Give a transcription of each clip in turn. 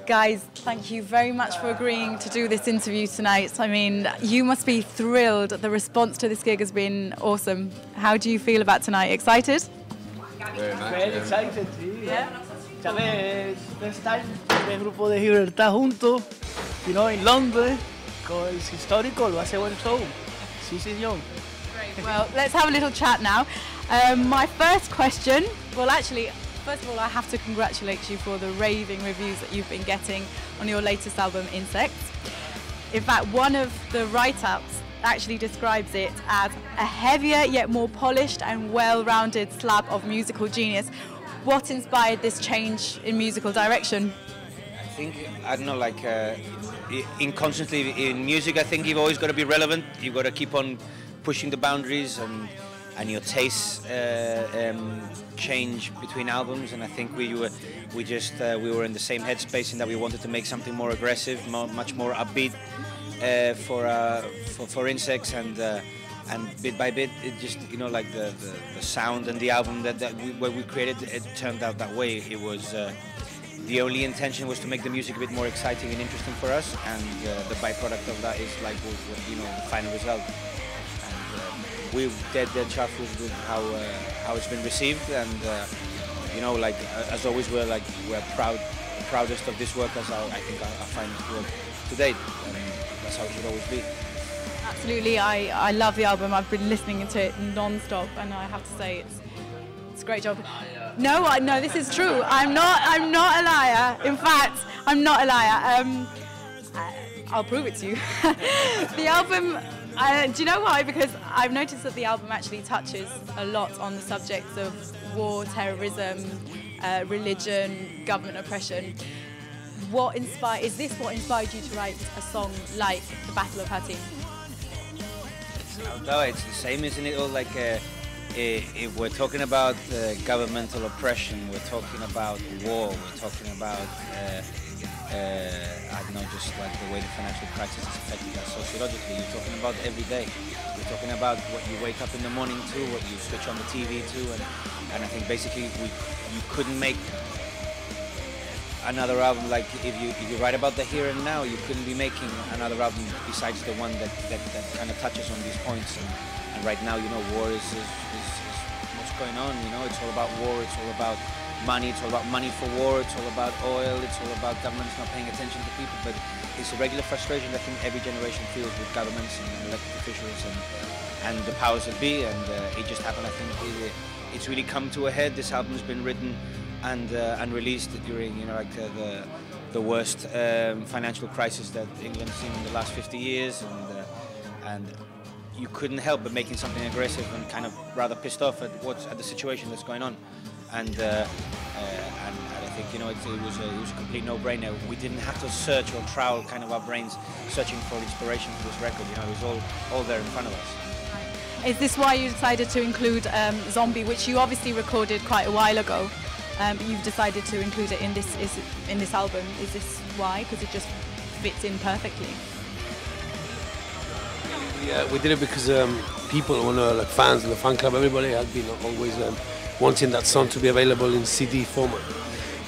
Guys, thank you very much for agreeing to do this interview tonight. I mean, you must be thrilled. The response to this gig has been awesome. How do you feel about tonight? Excited? Very excited, sí. Yeah. Sabes, first time el grupo de Libertad juntos, you know, in London, es histórico, lo hace buen show. Sí, señor. Great. Well, let's have a little chat now. My first question, well, actually, first of all, I have to congratulate you for the raving reviews that you've been getting on your latest album, Insects. In fact, one of the write-ups actually describes it as a heavier yet more polished and well-rounded slab of musical genius. What inspired this change in musical direction? I think, I don't know, like constantly in music, I think you've always got to be relevant. You've got to keep on pushing the boundaries, and your tastes change between albums. And I think we were in the same headspace in that we wanted to make something more aggressive, much more upbeat for Insects, and bit by bit, it just, you know, like the sound and the album that we created, it turned out that way. It was the only intention was to make the music a bit more exciting and interesting for us, and the byproduct of that is like, you know, the final result. And we're dead chuffed with how it's been received, and you know, like as always, we're proudest of this work as I think our finest work to date, and that's how it should always be. Absolutely, I love the album. I've been listening to it non-stop, and I have to say it's a great job. No, this is true. I'm not a liar. In fact, I'm not a liar. I'll prove it to you. The album. Do you know why? Because I've noticed that the album actually touches a lot on the subjects of war, terrorism, religion, government oppression. Is this what inspired you to write a song like The Battle of Hattin? No, it's the same, isn't it? All like if we're talking about governmental oppression, we're talking about war, we're talking about I don't know, just like the way the financial crisis is affecting us sociologically. You're talking about every day. You're talking about what you wake up in the morning to, what you switch on the TV to, and I think basically you couldn't make another album like if you write about the here and now, you couldn't be making another album besides the one that kind of touches on these points. And right now, you know, war is what's going on. You know, it's all about war. It's all about money. It's all about money for war. It's all about oil. It's all about governments not paying attention to people. But it's a regular frustration that I think every generation feels with governments and elected officials and the powers that be. And it just happened. I think it's really come to a head. This album's been written and released during, you know, like the worst financial crisis that England's seen in the last 50 years, and you couldn't help but making something aggressive and kind of rather pissed off at the situation that's going on, and I think, you know, it was a complete no-brainer. We didn't have to search or trowel kind of our brains searching for inspiration for this record. You know, it was all there in front of us. Is this why you decided to include Zombie, which you obviously recorded quite a while ago? But you've decided to include it in this album. Is this why? Because it just fits in perfectly. Yeah, we did it because people, like fans and the fan club, everybody had been always wanting that song to be available in CD format.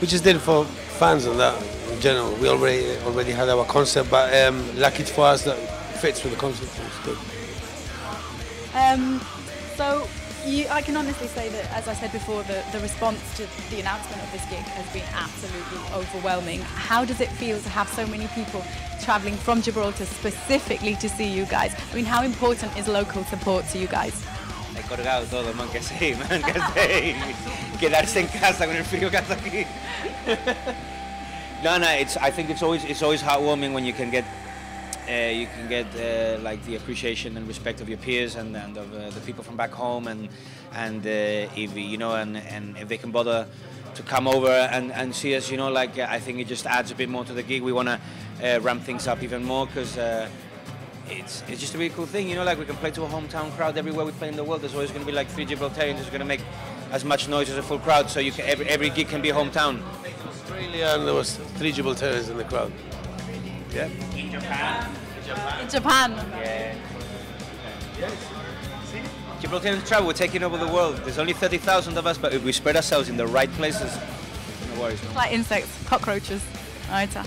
We just did it for fans and that in general. We already had our concept, but lucky for us that it fits with the concept. It's good. So I can honestly say that, as I said before, the response to the announcement of this gig has been absolutely overwhelming. How does it feel to have so many people travelling from Gibraltar specifically to see you guys? I mean, how important is local support to you guys? He colgado todo, man, que sí, quedarse en casa con el frío que hace aquí. No, I think it's always heartwarming when you can get like the appreciation and respect of your peers and of the people from back home, and if you know, and if they can bother to come over and see us, you know, like I think it just adds a bit more to the gig. We want to ramp things up even more, because it's just a really cool thing, you know, like we can play to a hometown crowd everywhere we play in the world. There's always going to be like 3 Gibraltarians who's going to make as much noise as a full crowd, so you can, every gig can be a hometown. Australia, and there was 3 Gibraltarians in the crowd. Yeah. In Japan. In Japan. Yeah. Yes. Gibraltarians travel, we're taking over the world. There's only 30,000 of us, but if we spread ourselves in the right places, no worries. Like insects, cockroaches. Weiter.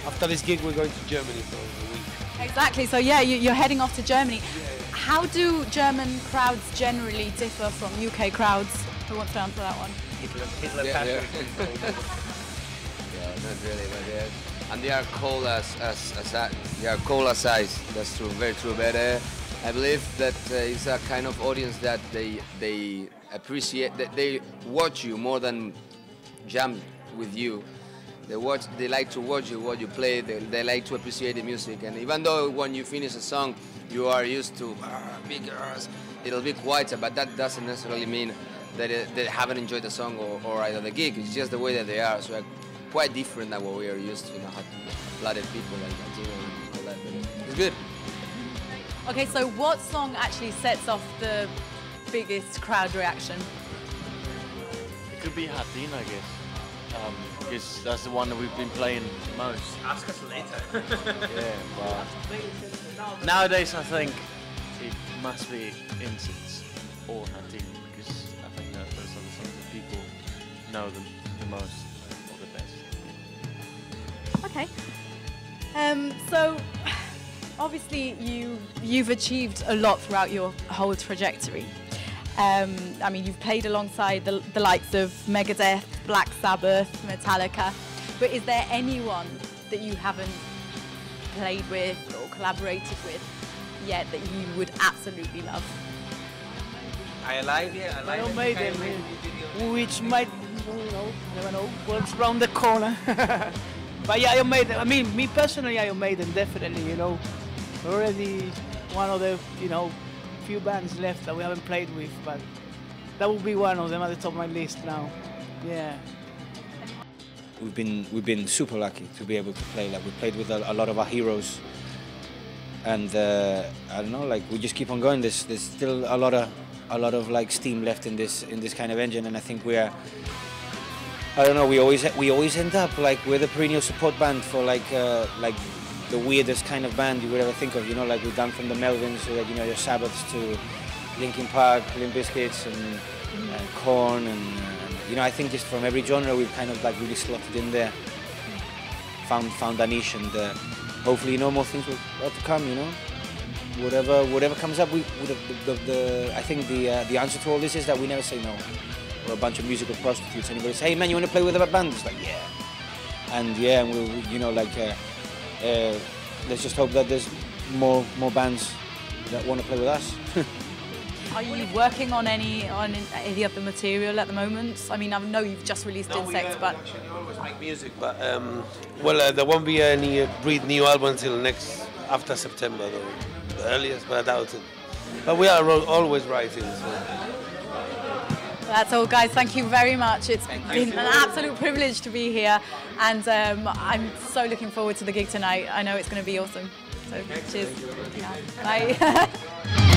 After this gig, we're going to Germany for a week. Exactly. So yeah, you're heading off to Germany. How do German crowds generally differ from UK crowds? Who wants to answer that one? Hitler Yeah, Patrick. Yeah, not really, but and they are cold as that. They are cold as ice. That's true, very true. But I believe that it's a kind of audience that they appreciate, that they watch you more than jam with you. They like to watch you, what you play. They like to appreciate the music. And even though when you finish a song, you are used to big it'll be quieter, but that doesn't necessarily mean that they haven't enjoyed the song or either the gig. It's just the way that they are. So quite different than what we are used to, blooded people like Latino and all that. But it's good. Okay, so what song actually sets off the biggest crowd reaction? It could be Hatin, I guess, because that's the one that we've been playing most. Ask us later. Yeah, but nowadays I think it must be Incense or Hatin, because I think that those are the songs that people know the most or the best. Okay. So obviously you've achieved a lot throughout your whole trajectory. I mean, you've played alongside the likes of Megadeth, Black Sabbath, Metallica, but is there anyone that you haven't played with or collaborated with yet that you would absolutely love? I Alive, yeah, I Iron like Maiden, which might, never know what's around the corner. But yeah, Iron Maiden. I mean, me personally, Iron Maiden, definitely. Already one of the, few bands left that we haven't played with, but that will be one of them at the top of my list now. Yeah. We've been super lucky to be able to play. Like we played with a lot of our heroes, and I don't know, like we just keep on going. There's still a lot of like steam left in this kind of engine, and I think we are. I don't know. We always end up like we're the perennial support band for like the weirdest kind of band you would ever think of. Like we've done from the Melvins to your Sabbaths to Linkin Park, Limp Bizkit, and Korn, and I think just from every genre we've kind of like really slotted in there, found a niche, and hopefully more things will to come. Whatever comes up. I think the answer to all this is that we never say no. We're a bunch of musical prostitutes. Anybody say, hey man, you want to play with a band? It's like, yeah. And yeah, and we'll, let's just hope that there's more bands that want to play with us. Are you working on any of the material at the moment? I mean, I know you've just released Insects, but actually always make music. But there won't be any Breathe new album until after September, the earliest, but I doubt it. But we are always writing. So. That's all, guys. Thank you very much. It's been an absolute privilege to be here, and I'm so looking forward to the gig tonight. I know it's going to be awesome. So, cheers. Yeah. Bye.